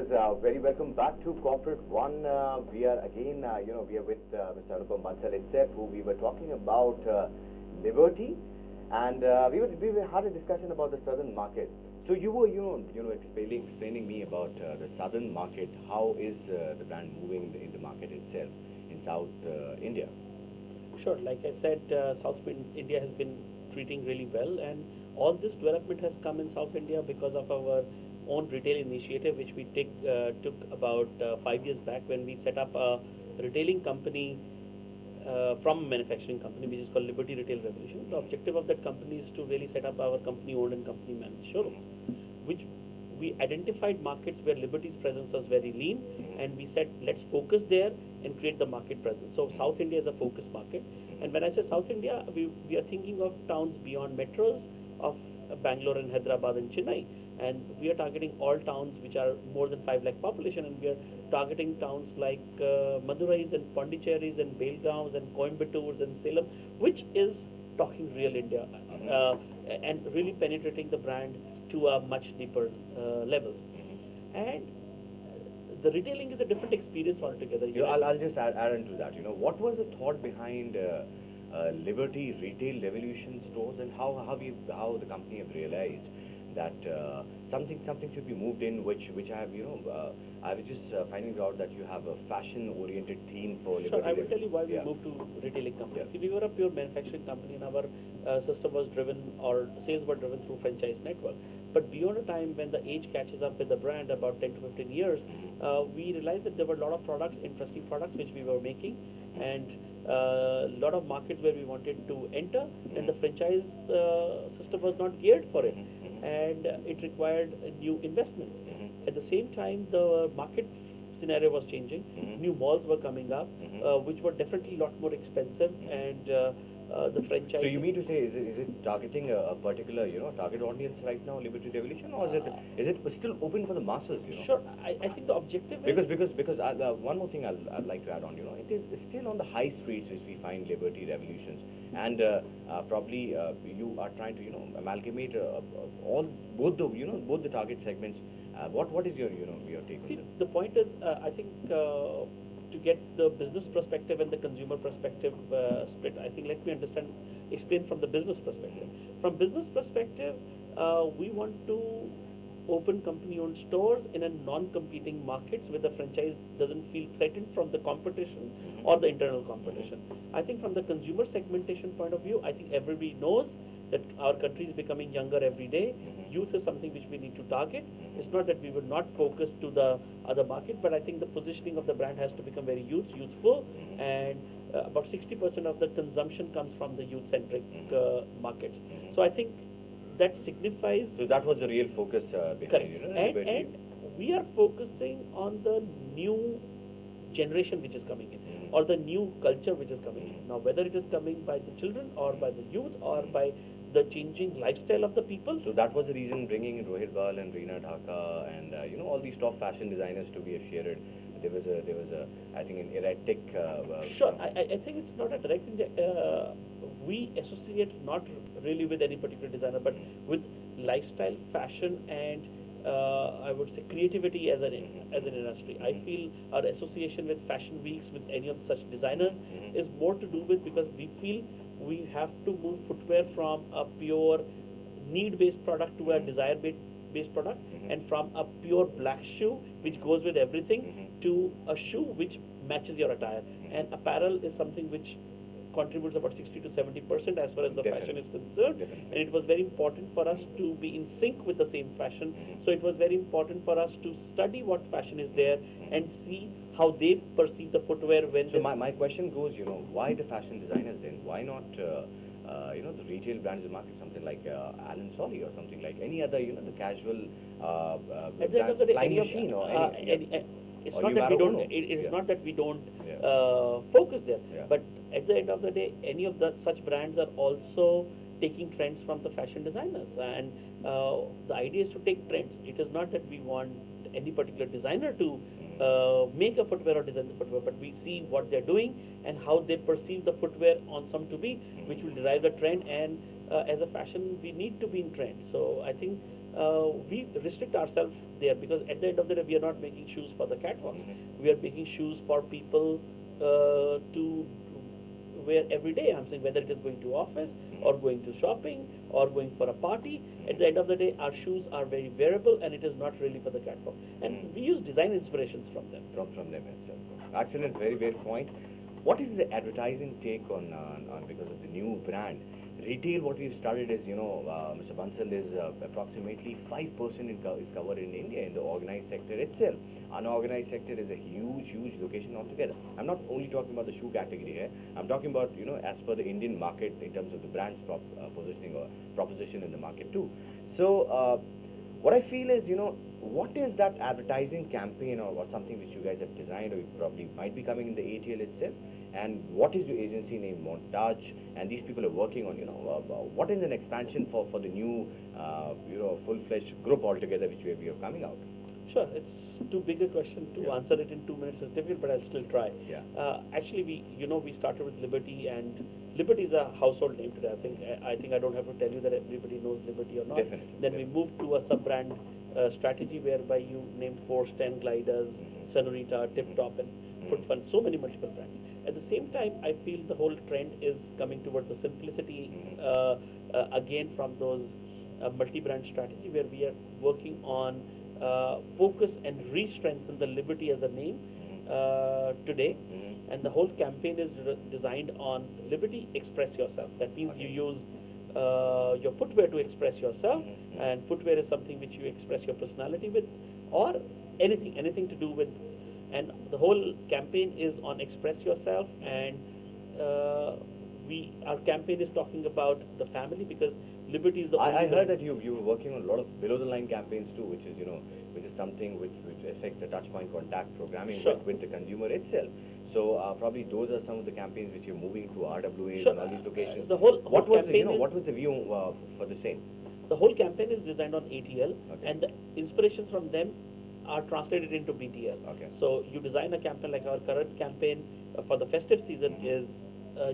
viewers, very welcome back to Corporate One. We are again, we are with Mr. Anupam Bansal itself, who we were talking about Liberty, and we had a discussion about the southern market. So you were, explaining me about the southern market. How is the brand moving in the market itself in South India? Sure. Like I said, South India has been treating really well, and all this development has come in South India because of our own retail initiative, which we took about 5 years back when we set up a retailing company from a manufacturing company, which is called Liberty Retail Revolution. The objective of that company is to really set up our company-owned and company-managed showrooms, which we identified markets where Liberty's presence was very lean, and we said, let's focus there and create the market presence. So South India is a focus market. And when I say South India, we are thinking of towns beyond metros of Bangalore and Hyderabad and Chennai. And we are targeting all towns which are more than 5 lakh population, and we are targeting towns like Madurais and Pondicherries and Belgaums and Coimbatores and Salem, which is talking real India and really penetrating the brand to a much deeper levels. And the retailing is a different experience altogether. I'll just add into that. What was the thought behind Liberty Retail Revolution stores, and how the company have realized that something should be moved in, which I have, I was just finding out that you have a fashion-oriented theme for Liberty. Sure, I will tell you why we moved to retailing company. See, we were a pure manufacturing company, and our system was driven, or sales were driven through franchise network. But beyond a time when the age catches up with the brand, about 10 to 15 years, we realized that there were a lot of products, interesting products, which we were making, and a lot of markets where we wanted to enter, and the franchise system was not geared for it, and it required new investments. At the same time, the market scenario was changing. New malls were coming up, which were definitely a lot more expensive, and the franchise. So you mean to say, is it targeting a particular target audience right now, Liberty Revolution, or is it still open for the masses? Sure, I think the objective is because one more thing I'd like to add on. It is still on the high streets which we find Liberty Revolutions, and probably you are trying to amalgamate both the target segments. What is your take on See, this? the point is, I think to get the business perspective and the consumer perspective split, I think let me explain from the business perspective. From business perspective, we want to open company-owned stores in a non-competing markets where the franchise doesn't feel threatened from the competition or the internal competition. I think from the consumer segmentation point of view, I think everybody knows that our country is becoming younger every day. Youth is something which we need to target. It's not that we will not focus to the other market, but I think the positioning of the brand has to become very youthful, and about 60% of the consumption comes from the youth-centric markets. So I think that signifies. So that was the real focus behind it. And we are focusing on the new generation which is coming in, or the new culture which is coming in. Now, whether it is coming by the children or by the youth or by the changing lifestyle of the people. So that was the reason bringing in Rohit Bal and Reena Dhaka and all these top fashion designers to be shared. There was a I think an erratic. Sure, I think it's not a direct. We associate not really with any particular designer, but with lifestyle, fashion, and I would say creativity as an industry. I feel our association with fashion weeks, with any of such designers, is more to do with, because we feel we have to move footwear from a pure need-based product to a desire-based product, and from a pure black shoe which goes with everything to a shoe which matches your attire. And apparel is something which contributes about 60 to 70% as far as the fashion is concerned. And it was very important for us to be in sync with the same fashion. So it was very important for us to study what fashion is there and see how they perceive the footwear when. So my question goes, why the fashion designers then? Why not the retail brands in the market, something like Alan Solly or something like any other, the casual at the end of the day, flying machine or any. It's not that we don't. It is not that we don't focus there. But at the end of the day, any of such brands are also taking trends from the fashion designers, and the idea is to take trends. It is not that we want any particular designer to make a footwear or design the footwear, but we see what they're doing and how they perceive the footwear on some to be, which will derive the trend, and as a fashion, we need to be in trend. So I think we restrict ourselves there, because at the end of the day, we are not making shoes for the catwalks. We are making shoes for people to wear every day. I'm saying whether it is going to office or going to shopping or going for a party. At the end of the day, our shoes are very wearable, and it is not really for the catwalk. And we use design inspirations from them. From them itself. Excellent, very great point. What is the advertising take on because of the new brand? Retail, what we've started is, Mr. Bansal, is approximately 5% is covered in India in the organized sector itself. Unorganized sector is a huge, huge location altogether. I'm not only talking about the shoe category here. I'm talking about, as per the Indian market in terms of the brand's positioning or proposition in the market too. So, what I feel is, what is that advertising campaign or something which you guys have designed, or you probably might be coming in the ATL itself? And what is your agency name, Montage? And these people are working on, what is an expansion for the new, full-fledged group altogether which we are coming out? Sure, it's too big a question to answer it in 2 minutes is difficult, but I'll still try. Yeah. Actually, we started with Liberty, and Liberty is a household name today. I think I don't have to tell you that everybody knows Liberty or not. Definitely. Then we moved to a sub-brand strategy whereby you named Force 10 Gliders, Senorita, Tip Top, and Foot Fun, so many multiple brands. At the same time, I feel the whole trend is coming towards the simplicity again from those multi-brand strategy, where we are working on focus and re-strengthen the Liberty as a name today. And the whole campaign is designed on Liberty, express yourself. That means you use your footwear to express yourself, and footwear is something which you express your personality with, or anything to do with. And the whole campaign is on express yourself, and our campaign is talking about the family, because Liberty is the only I heard brand. that you were working on a lot of below the line campaigns too, which is something which affects the touch point contact programming Sure. with the consumer itself. So probably those are some of the campaigns which you're moving to RWAs Sure. and all these locations. The whole what was the, campaign what was the view for the same? The whole campaign is designed on ATL, Okay. and the inspirations from them are translated into BTL. Okay. So you design a campaign, like our current campaign for the festive season is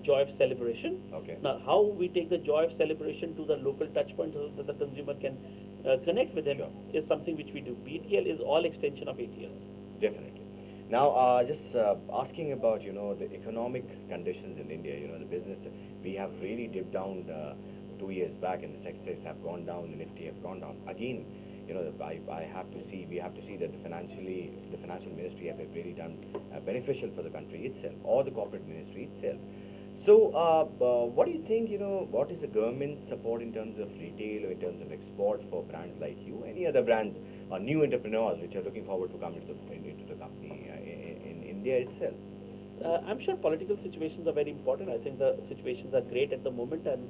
joy of celebration. Okay. Now, how we take the joy of celebration to the local touch point so that the consumer can connect with them is something which we do. BTL is all extension of ATLs. Definitely. Now, just asking about, the economic conditions in India, the business, we have really dipped down 2 years back, and the sectors have gone down, the Nifty have gone down. Again, we have to see that the financial ministry have really done beneficial for the country itself, or the corporate ministry itself. So, what do you think, what is the government support in terms of retail or in terms of export for brands like you? Any other brands or new entrepreneurs which are looking forward to come into the company in India itself? I'm sure political situations are very important. I think the situations are great at the moment, and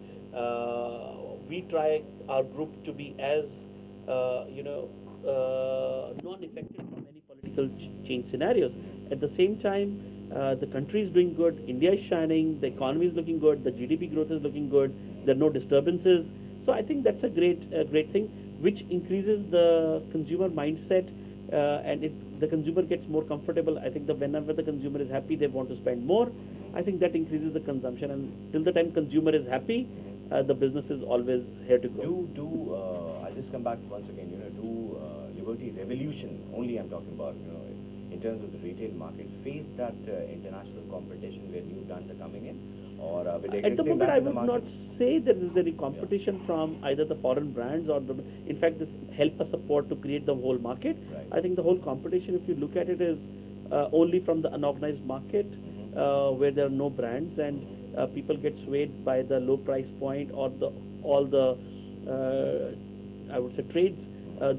we try our group to be as non-affected from any political change scenarios. At the same time, the country is doing good, India is shining, the economy is looking good, the GDP growth is looking good, there are no disturbances. So I think that's a great thing, which increases the consumer mindset, and the consumer gets more comfortable. I think that whenever the consumer is happy, they want to spend more. I think that increases the consumption, and till the time consumer is happy, the business is always here to grow. I'll just come back once again, Liberty Revolution, only I'm talking about, in terms of the retail market, face that international competition where new brands are coming in? Or with the At the existing moment, I brands in the would not market? say there is any competition from either the foreign brands or in fact, this help us support to create the whole market. Right. I think the whole competition, if you look at it, is only from the unorganized market, where there are no brands, and people get swayed by the low price point or all the I would say trades.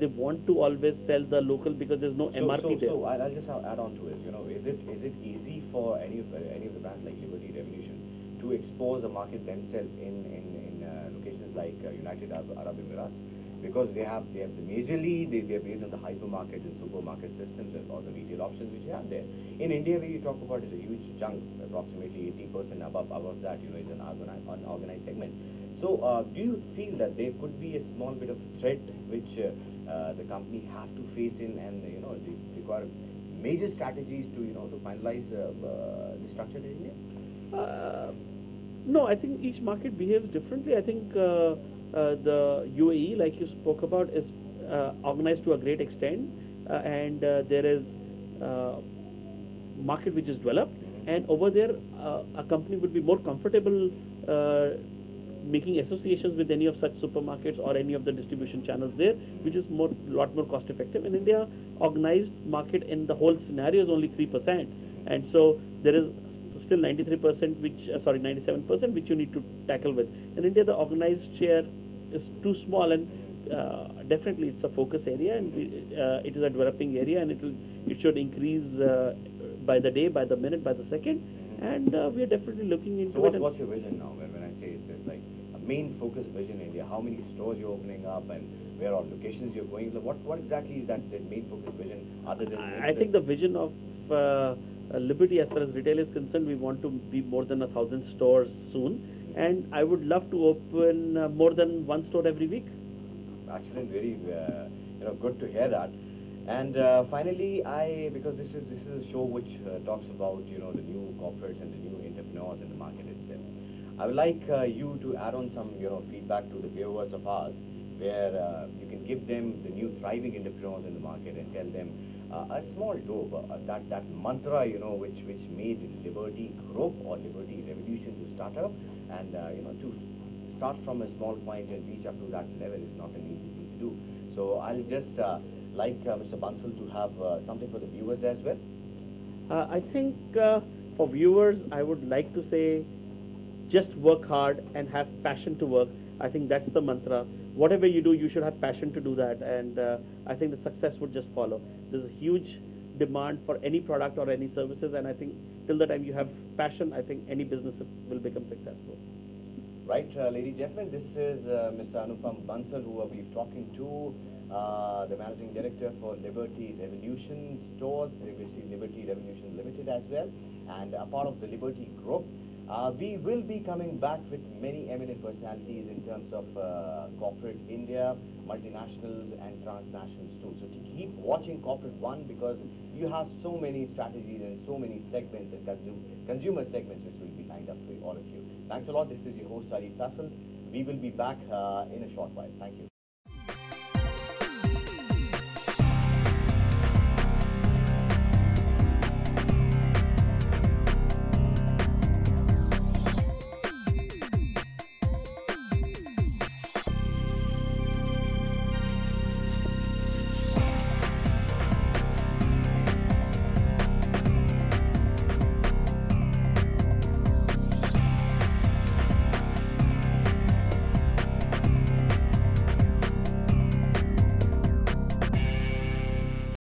They want to always sell the local because there's no MRP there. So I'll just add on to it. Is it easy for any of the brands like Liberty Revolution to expose the market themselves in locations like United Arab Emirates? Because they are based on the hypermarket and supermarket systems and all the retail options which you have there. In India, where you talk about is a huge chunk, approximately 80% above that, is an unorganized segment. So, do you feel that there could be a small bit of threat which the company have to face in, and they require major strategies to finalize the structure in India? No, I think each market behaves differently. I think the UAE, like you spoke about, is organized to a great extent, and there is uh, market which is developed, and over there, a company would be more comfortable making associations with any of such supermarkets or any of the distribution channels there, which is more lot more cost effective. In India, organized market in the whole scenario is only 3%, and so there is still 93% which 97% which you need to tackle with. In India, the organized share is too small, and definitely it's a focus area, and it is a developing area, and it should increase by the day, by the minute, by the second, and we are definitely looking into So it. what's your vision now? When I say it's like a main focus vision in India, how many stores you're opening up and where all locations you're going? Like, what exactly is that main focus vision other than I think the vision of Liberty as far as retail is concerned, we want to be more than 1,000 stores soon, and I would love to open more than one store every week. excellent, very good to hear that. And finally, because this is a show which talks about the new corporates and the new entrepreneurs in the market itself. I would like you to add on some feedback to the viewers of ours, where you can give them the new thriving entrepreneurs in the market and tell them a small dope, that mantra which made Liberty Group or Liberty Revolution to start up, and to start from a small point and reach up to that level is not an easy thing to do. So I'll just like Mr. Bansal to have something for the viewers as well. I think for viewers, I would like to say just work hard and have passion to work. I think that's the mantra. Whatever you do, you should have passion to do that, and I think the success would just follow. There's a huge demand for any product or any services, and I think till the time you have passion, I think any business will become successful. Right, ladies and gentlemen, this is Mr. Anupam Bansal, who will be talking to the Managing Director for Liberty Revolution Stores, Liberty Revolution Limited as well, and a part of the Liberty Group. We will be coming back with many eminent personalities in terms of corporate India, multinationals and transnationals too. So to keep watching Corporate One, because you have so many strategies and so many segments and consumer segments which will be lined up for all of you. Thanks a lot. This is your host, Ali Faisal. We will be back in a short while. Thank you.